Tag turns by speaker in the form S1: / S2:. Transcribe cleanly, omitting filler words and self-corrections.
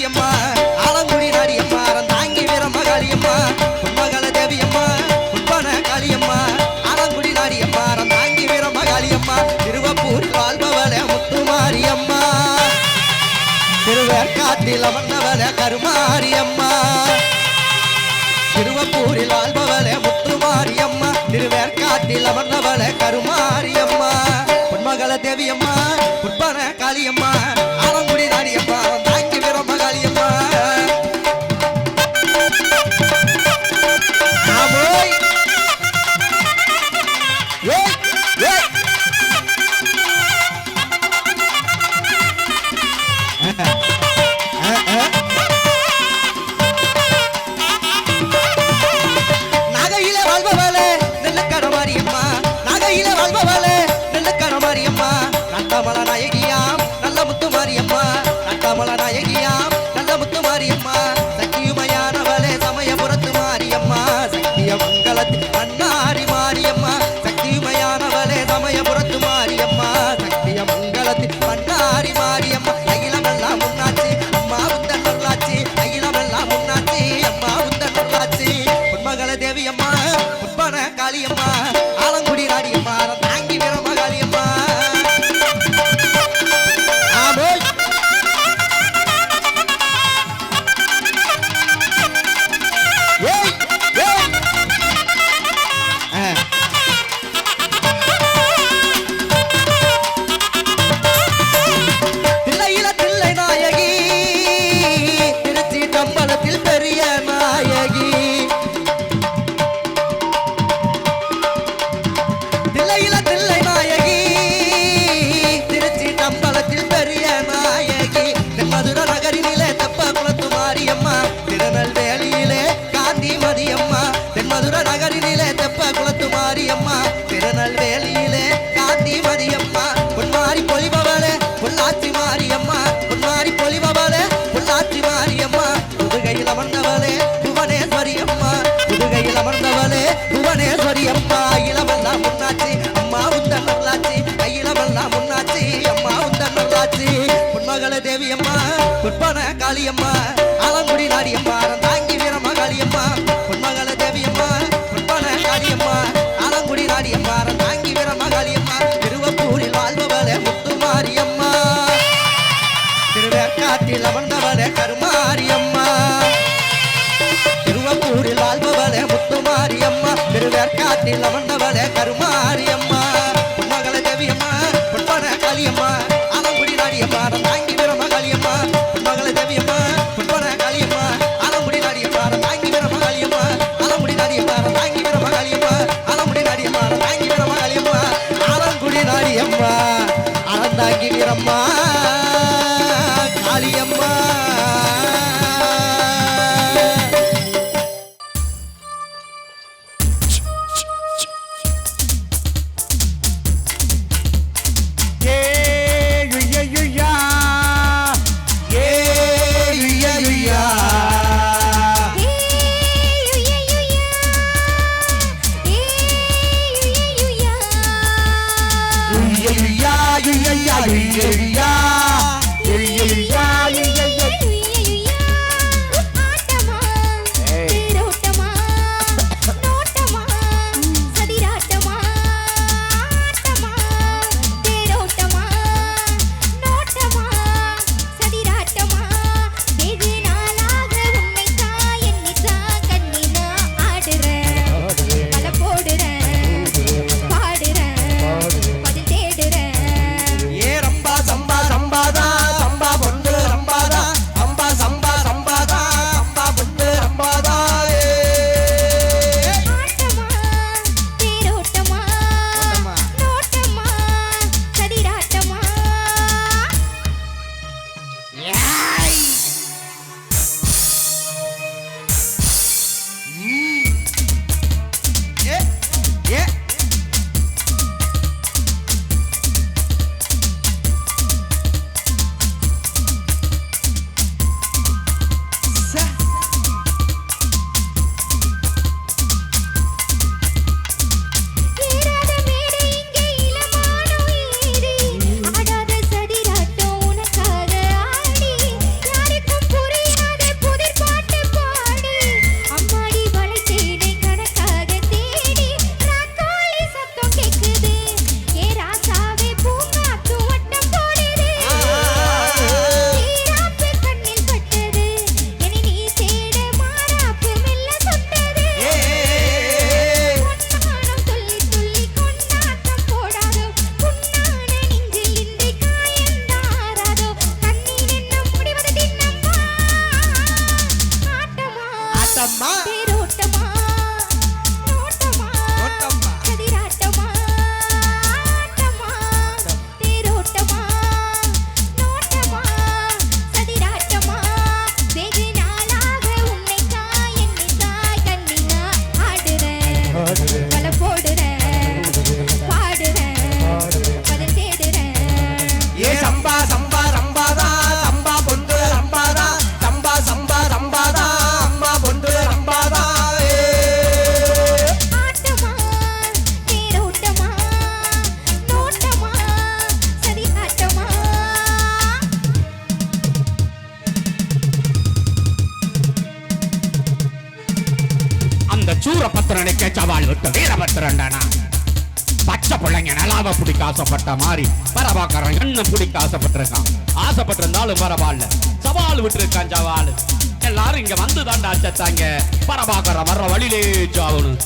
S1: தேவியம்மா ஆலங்குடி நாடியம்மா தாங்கி வீரம்மா காளியம்மா பொன்மகள தேவியம்மா பொன்பன காளியம்மா ஆலங்குடி நாடியம்மா தாங்கி வீரம்மா காளியம்மா திருவப்பூரில் வாழ்பவளே முத்துமாரியம்மா திருவேற்காட்டில் அமர்ந்தவளே கருமாரியம்மா திருவப்பூரில் வாழ்பவளே முத்துமாரியம்மா திருவேற்காட்டில் அமர்ந்தவளே கருமாரியம்மா பொன்மகள தேவியம்மா பொன்பன காளியம்மா ஆலங்குடி நாடியம்மா தாங்கி வீரம்மா காளியம்மா தேவியம்மா பொன்பன காளியம்மா ஆலங்குடி நாடியம்மா தாங்கி வீரம்மா காளியம்மா பொன்மகள தேவியம்மா பொன்பன காளியம்மா ஆலங்குடி நாடியம்மா தாங்கி வீரம்மா காளியம்மா திருவப்பூரில் வாழ்பவளே முத்துமாரியம்மா திருவேற்காட்டில் அமர்ந்தவளே கருமாரியம்மா திருவப்பூரில் வாழ்பவளே முத்துமாரியம்மா திருவேற்காட்டில் அமர்ந்தவளே கருமாரியம்மா பொன்மகள தேவியம்மா பொன்பன காளியம்மா ஆலங்குடி நாடியம்மா தாங்கி வீரம்மா காளியம்மா பொன்மகள தேவியம்மா பொன்பன காளியம்மா ஆலங்குடி நாடியம்மா தாங்கி வீரம்மா காளியம்மா ஆலங்குடி நாடியம்மா தாங்கி வீரம்மா காளியம்மா ஆலங்குடி நாடியம்மா தாங்கி வீரம்மா காளியம்மா ஆலங்குடி நாடியம்மா ஆலந்தாங்கி வீரம்மா காளியம்மா
S2: சம்பா வீரபத்திரனுக்கு சவால் விட்டு வீரபத்திரன்டானா பச்சை பிள்ளைங்க நல்லாவ பிடிக்க ஆசைப்பட்ட மாதிரி பரபாக்கரன் என்ன பிடிக்க ஆசைப்பட்டிருக்கான். ஆசைப்பட்டிருந்தாலும் பரவாயில்ல, சவால் விட்டு இருக்கான் சவால். எல்லாரும் இங்க வந்து தாண்டா அச்சத்தாங்க. பரபாக்கரன் வர்ற வழியிலே சாவணும்.